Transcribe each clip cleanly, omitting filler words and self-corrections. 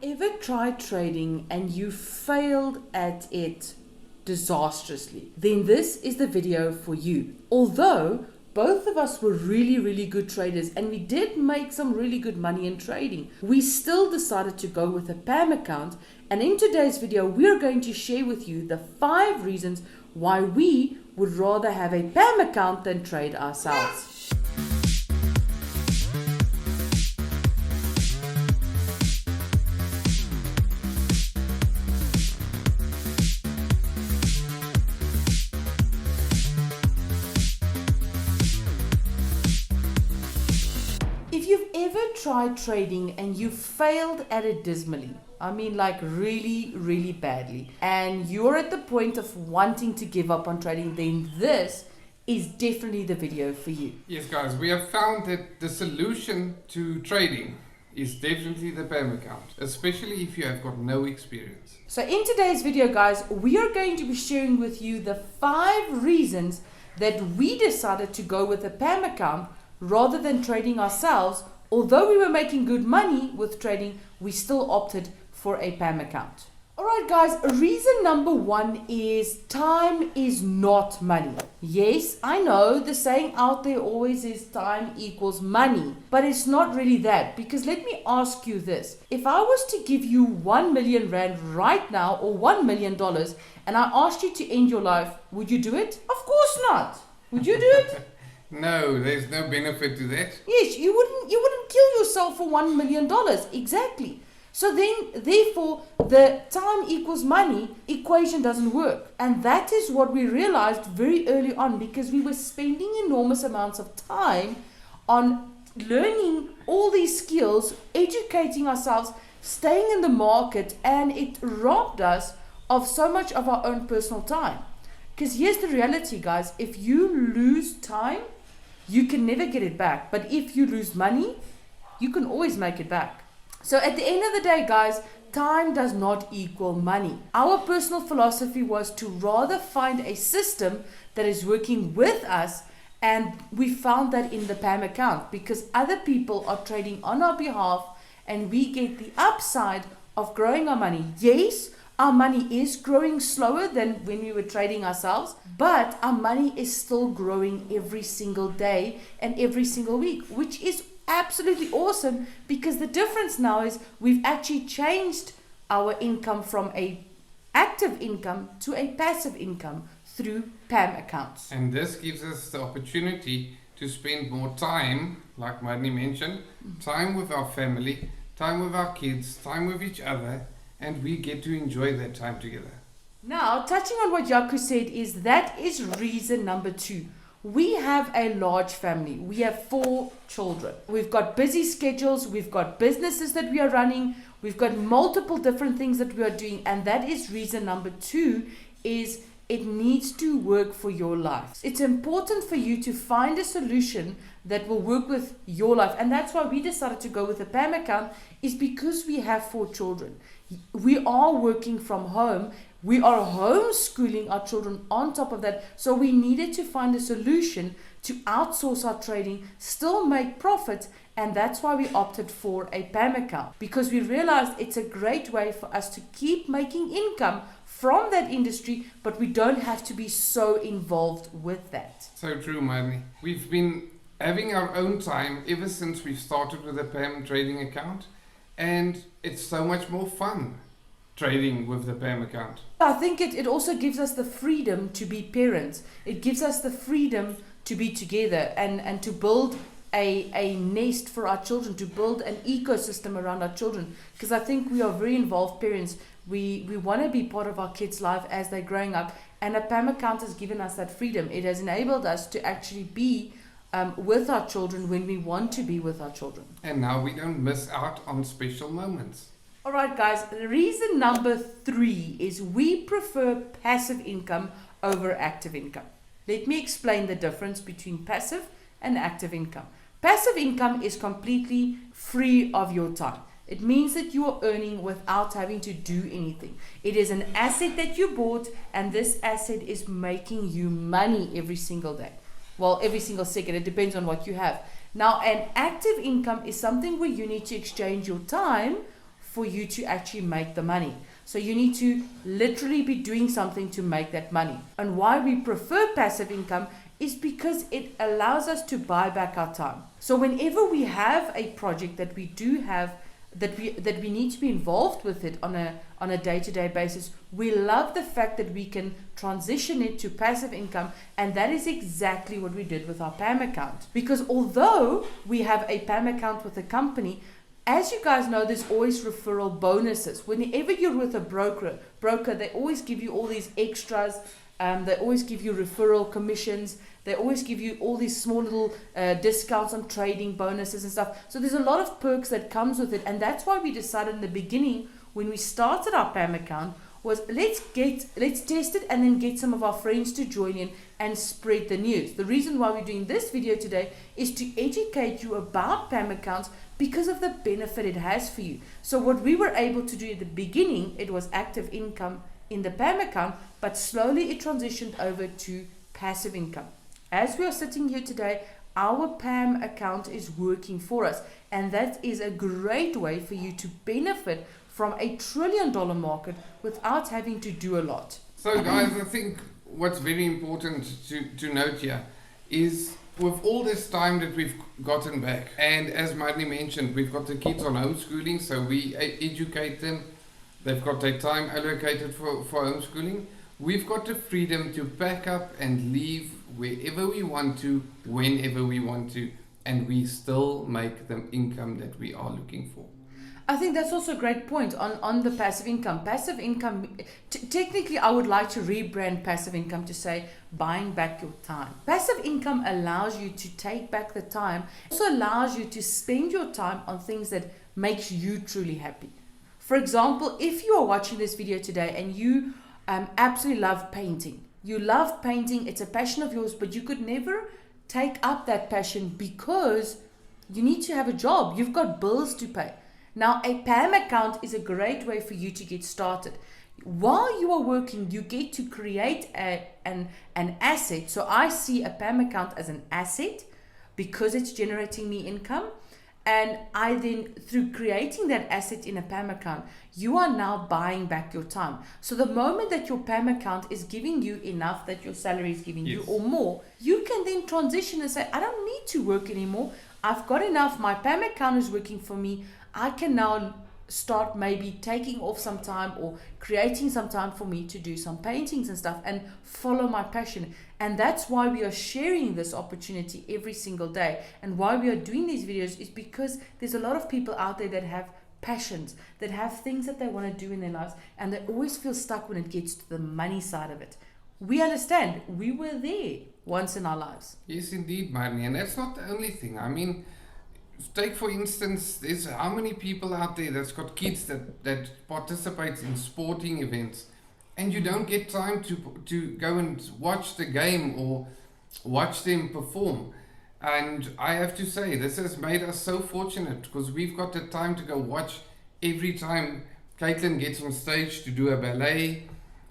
Ever tried trading and you failed at it disastrously? Then this is the video for you. Although both of us were really good traders and we did make some really good money in trading, we still decided to go with a pamm account. And in today's video, we're going to share with you the 5 reasons why we would rather have a pamm account than trade ourselves. If you've ever tried trading and you failed at it dismally, I mean like really badly, and you're at the point of wanting to give up on trading, then this is definitely the video for you. Yes guys, we have found that the solution to trading is definitely the pamm account, especially if you have got no experience. So in today's video guys, we are going to be sharing with you the 5 reasons that we decided to go with a pamm account rather than trading ourselves. Although we were making good money with trading, we still opted for a pamm account. Alright guys, reason number 1 is time is not money. Yes, I know the saying out there always is time equals money, but it's not really that, because let me ask you this. If I was to give you 1 million rand right now, or $1 million, and I asked you to end your life, would you do it? Of course not. Would you do it? No, there's no benefit to that. Yes, you wouldn't kill yourself for $1 million. Exactly. So then, therefore, the time equals money equation doesn't work. And that is what we realized very early on, because we were spending enormous amounts of time on learning all these skills, educating ourselves, staying in the market, and it robbed us of so much of our own personal time. Because here's the reality, guys. If you lose time, you can never get it back. But if you lose money, you can always make it back. So at the end of the day, guys, time does not equal money. Our personal philosophy was to rather find a system that is working with us, and we found that in the pamm account, because other people are trading on our behalf and we get the upside of growing our money. Yes, our money is growing slower than when we were trading ourselves, but our money is still growing every single day and every single week, which is absolutely awesome, because the difference now is we've actually changed our income from a active income to a passive income through pamm accounts. And this gives us the opportunity to spend more time, like Madly mentioned, time with our family, time with our kids, time with each other, and we get to enjoy that time together. Now, touching on what Jaco said, that is reason number 2. We have a large family. We have 4 children. We've got busy schedules. We've got businesses that we are running. We've got multiple different things that we are doing. And that is reason number 2, is it needs to work for your life. It's important for you to find a solution that will work with your life. And that's why we decided to go with a pamm account, is because we have 4 children. We are working from home. We are homeschooling our children on top of that. So we needed to find a solution to outsource our trading, still make profits. And that's why we opted for a pamm account, because we realized it's a great way for us to keep making income from that industry, but we don't have to be so involved with that. So true, Madly. We've been having our own time ever since we started with a pamm trading account, and it's so much more fun trading with the pamm account. I think it also gives us the freedom to be parents. It gives us the freedom to be together and to build a nest for our children, to build an ecosystem around our children. Because I think we are very involved parents. We want to be part of our kids' life as they're growing up. And a pamm account has given us that freedom. It has enabled us to actually be with our children when we want to be with our children. And now we don't miss out on special moments. Alright guys, reason number 3 is we prefer passive income over active income. Let me explain the difference between passive and active income. Passive income is completely free of your time. It means that you are earning without having to do anything. It is an asset that you bought, and this asset is making you money every single day. Well, every single second. It depends on what you have. Now, an active income is something where you need to exchange your time for you to actually make the money. So you need to literally be doing something to make that money. And why we prefer passive income is because it allows us to buy back our time. So whenever we have a project that we do have, that we need to be involved with it on a day-to-day basis, we love the fact that we can transition it to passive income, and that is exactly what we did with our pamm account. Because although we have a pamm account with a company, as you guys know, there's always referral bonuses. Whenever you're with a broker, they always give you all these extras. They always give you referral commissions. They always give you all these small little discounts on trading bonuses and stuff. So there's a lot of perks that comes with it. And that's why we decided in the beginning, when we started our pamm account, was let's test it and then get some of our friends to join in and spread the news. The reason why we're doing this video today is to educate you about pamm accounts because of the benefit it has for you. So what we were able to do at the beginning, it was active income in the pamm account, but slowly it transitioned over to passive income. As we are sitting here today, our pamm account is working for us, and that is a great way for you to benefit from $1 trillion market without having to do a lot. So guys, I think what's very important to note here is with all this time that we've gotten back, and as Marnie mentioned, we've got the kids on homeschooling, so we educate them. They've got their time allocated for homeschooling. We've got the freedom to pack up and leave wherever we want to, whenever we want to, and we still make the income that we are looking for. I think that's also a great point on the passive income. Passive income, technically I would like to rebrand passive income to say buying back your time. Passive income allows you to take back the time, also allows you to spend your time on things that makes you truly happy. For example, if you are watching this video today and you absolutely love painting, you love painting, it's a passion of yours, but you could never take up that passion because you need to have a job, you've got bills to pay. Now, a pamm account is a great way for you to get started. While you are working, you get to create an asset. So I see a pamm account as an asset because it's generating me income. And I then, through creating that asset in a pamm account, you are now buying back your time. So the moment that your pamm account is giving you enough that your salary is giving you or more, you can then transition and say, I don't need to work anymore. I've got enough. My pamm account is working for me. I can now start maybe taking off some time or creating some time for me to do some paintings and stuff and follow my passion. And that's why we are sharing this opportunity every single day. And why we are doing these videos is because there's a lot of people out there that have passions, that have things that they want to do in their lives, and they always feel stuck when it gets to the money side of it. We understand. We were there once in our lives. Yes, indeed, Marnie. And that's not the only thing. I mean, take for instance, there's how many people out there that's got kids that participates in sporting events, and you don't get time to go and watch the game or watch them perform. And I have to say, this has made us so fortunate because we've got the time to go watch every time Caitlin gets on stage to do a ballet.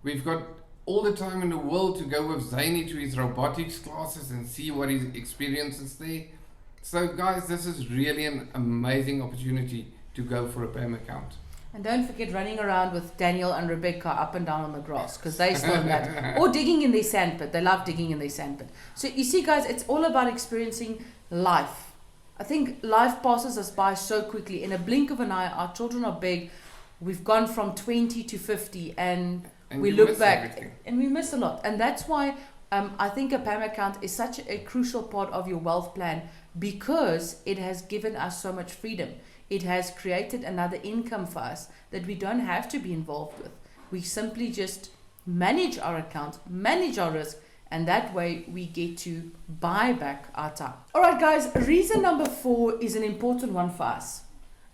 We've got all the time in the world to go with Zany to his robotics classes and see what he experiences there. So guys, this is really an amazing opportunity to go for a pamm account. And don't forget running around with Daniel and Rebecca up and down on the grass, because they still in that. Or digging in their sandpit. They love digging in their sandpit. So you see guys, it's all about experiencing life. I think life passes us by so quickly. In a blink of an eye, our children are big. We've gone from 20 to 50 and we look back everything. And we miss a lot. And that's why I think a pamm account is such a crucial part of your wealth plan, because it has given us so much freedom. It has created another income for us that we don't have to be involved with. We simply just manage our account, manage our risk, and that way we get to buy back our time. All right, guys, reason number 4 is an important one for us.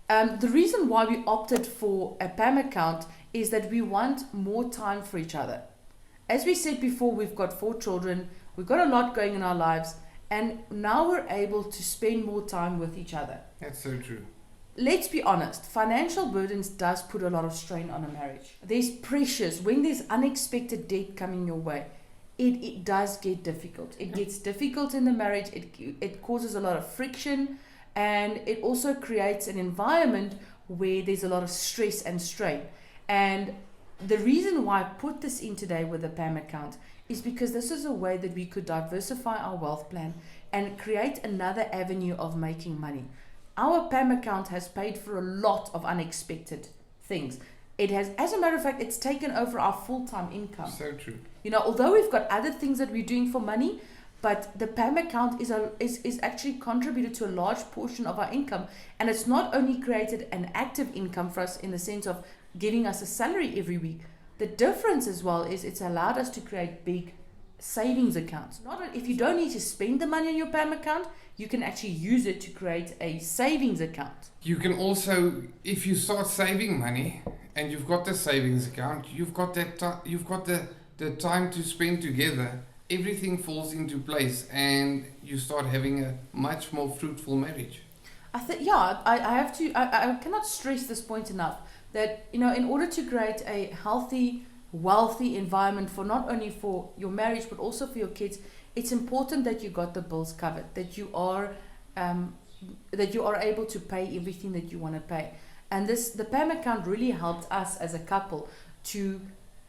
The reason why we opted for a pamm account is that we want more time for each other. As we said before, we've got 4 children, we've got a lot going in our lives, and now we're able to spend more time with each other. That's so true. Let's be honest, financial burdens does put a lot of strain on a marriage. There's pressures. When there's unexpected debt coming your way, it does get difficult. It gets difficult in the marriage. It causes a lot of friction, and it also creates an environment where there's a lot of stress and strain. And the reason why I put this in today with the PAM account is because this is a way that we could diversify our wealth plan and create another avenue of making money. Our PAM account has paid for a lot of unexpected things. It has, as a matter of fact, it's taken over our full-time income. So true. You know, although we've got other things that we're doing for money, but the PAM account is actually contributed to a large portion of our income. And it's not only created an active income for us in the sense of giving us a salary every week. The difference as well is it's allowed us to create big savings accounts. Not if you don't need to spend the money on your PAM account, you can actually use it to create a savings account. You can also, if you start saving money and you've got the savings account, you've got that you've got the time to spend together. Everything falls into place, and you start having a much more fruitful marriage. I think, yeah, I cannot stress this point enough, that, you know, in order to create a healthy, wealthy environment for not only for your marriage but also for your kids, it's important that you got the bills covered, that you are able to pay everything that you want to pay. And the PAM account really helped us as a couple to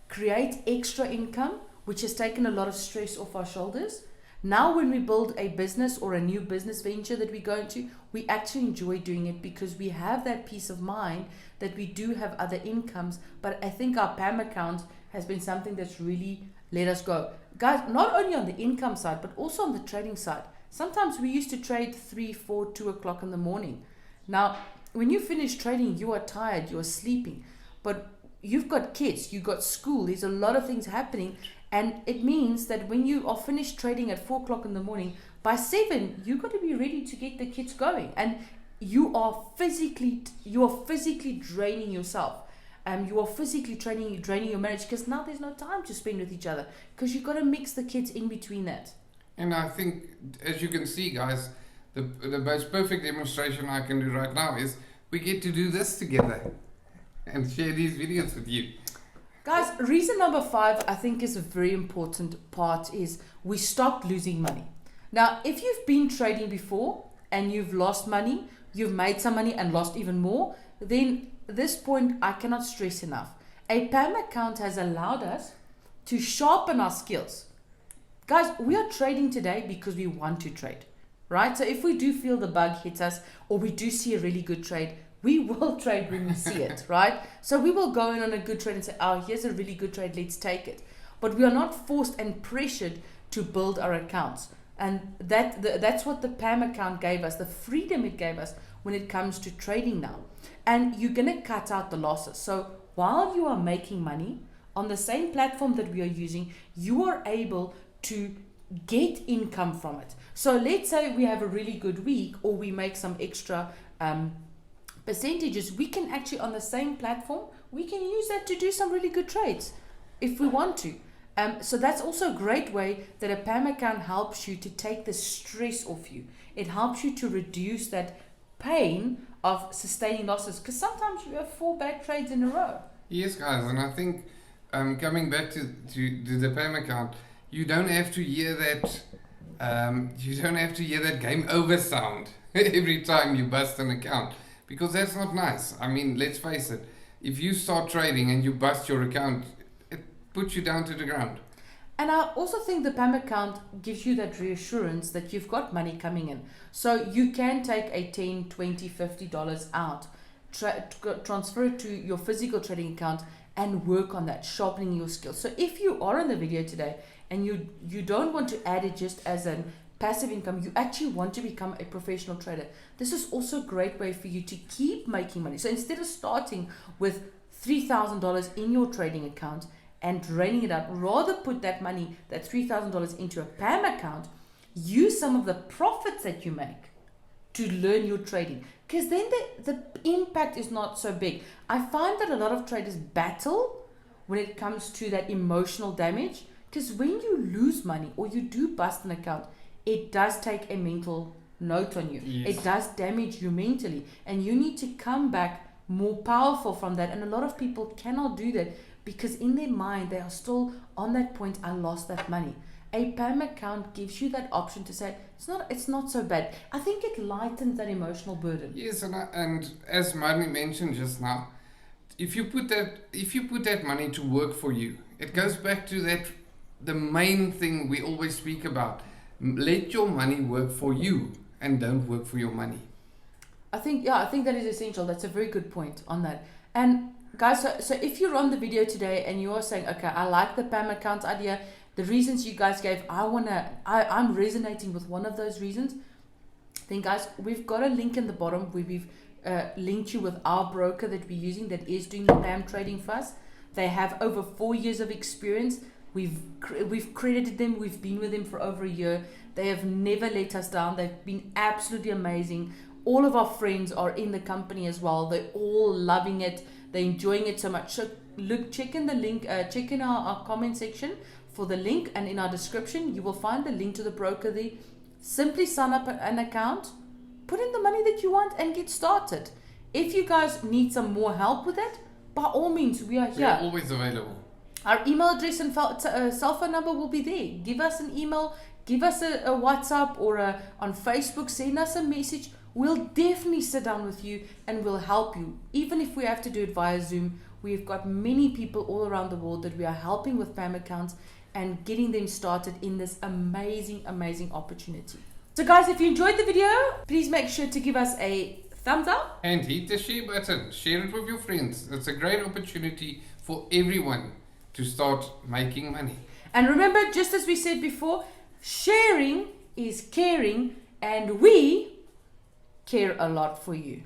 create extra income, which has taken a lot of stress off our shoulders. Now when we build a business or a new business venture that we go into, we actually enjoy doing it because we have that peace of mind that we do have other incomes. But I think our PAM account has been something that's really let us go. Guys, not only on the income side, but also on the trading side. Sometimes we used to trade 3, 4, 2 o'clock in the morning. Now, when you finish trading, you are tired, you are sleeping. But you've got kids, you've got school, there's a lot of things happening. And it means that when you are finished trading at 4 o'clock in the morning, by 7, you've got to be ready to get the kids going. And you are physically draining yourself. You are physically draining your marriage, because now there's no time to spend with each other, because you've got to mix the kids in between that. And I think, as you can see, guys, the most perfect demonstration I can do right now is we get to do this together and share these videos with you. Guys, reason number 5, I think, is a very important part, is we stopped losing money. Now, if you've been trading before and you've lost money, you've made some money and lost even more, then this point I cannot stress enough. A PAM account has allowed us to sharpen our skills. Guys, we are trading today because we want to trade, right? So if we do feel the bug hits us, or we do see a really good trade, we will trade when we see it, right? So we will go in on a good trade and say, oh, here's a really good trade, let's take it. But we are not forced and pressured to build our accounts. And that's what the PAM account gave us, the freedom it gave us when it comes to trading now. And you're going to cut out the losses. So while you are making money on the same platform that we are using, you are able to get income from it. So let's say we have a really good week, or we make some extra percentages. We can actually, on the same platform, we can use that to do some really good trades if we want to. So that's also a great way that a PAM account helps you to take the stress off you. It helps you to reduce that pain of sustaining losses, because sometimes you have 4 bad trades in a row. Yes, guys, and I think coming back to the PAM account, you don't have to hear that game over sound every time you bust an account, because that's not nice. I mean, let's face it, if you start trading and you bust your account, it puts you down to the ground. And I also think the PAM account gives you that reassurance that you've got money coming in. So you can take a $10, $20, $50 out, transfer it to your physical trading account, and work on that, sharpening your skills. So if you are in the video today and you don't want to add it just as a passive income, you actually want to become a professional trader, this is also a great way for you to keep making money. So instead of starting with $3,000 in your trading account and draining it out, rather put that money, that $3,000, into a PAM account. Use some of the profits that you make to learn your trading, because then the impact is not so big. I find that a lot of traders battle when it comes to that emotional damage, because when you lose money or you do bust an account, it does take a mental note on you. Yes. It does damage you mentally, and you need to come back more powerful from that. And a lot of people cannot do that, because in their mind they are still on that point, I lost that money. a PAM account gives you that option to say, it's not so bad. I think it lightens that emotional burden. Yes, and as Marnie mentioned just now, if you put that money to work for you, it goes back to the main thing we always speak about. Let your money work for you and don't work for your money. I think that is essential. That's a very good point on that. And guys, so if you're on the video today and you're saying, okay, I like the PAM account idea, the reasons you guys gave, I'm resonating with one of those reasons, then guys, we've got a link in the bottom where we've linked you with our broker that we're using that is doing the PAM trading for us. They have over 4 years of experience. We've credited them. We've been with them for over a year. They have never let us down. They've been absolutely amazing. All of our friends are in the company as well. They're all loving it. They're enjoying it so much. So look, check in the link, check in our comment section for the link, and in our description, you will find the link to the broker there. Simply sign up an account, put in the money that you want, and get started. If you guys need some more help with it, by all means, we are here. We're always available. Our email address and cell phone number will be there. Give us an email, give us a WhatsApp or on Facebook, send us a message. We'll definitely sit down with you and we'll help you. Even if we have to do it via Zoom, we've got many people all around the world that we are helping with PAM accounts and getting them started in this amazing, amazing opportunity. So guys, if you enjoyed the video, please make sure to give us a thumbs up. And hit the share button. Share it with your friends. It's a great opportunity for everyone to start making money. And remember, just as we said before, sharing is caring, and we care a lot for you.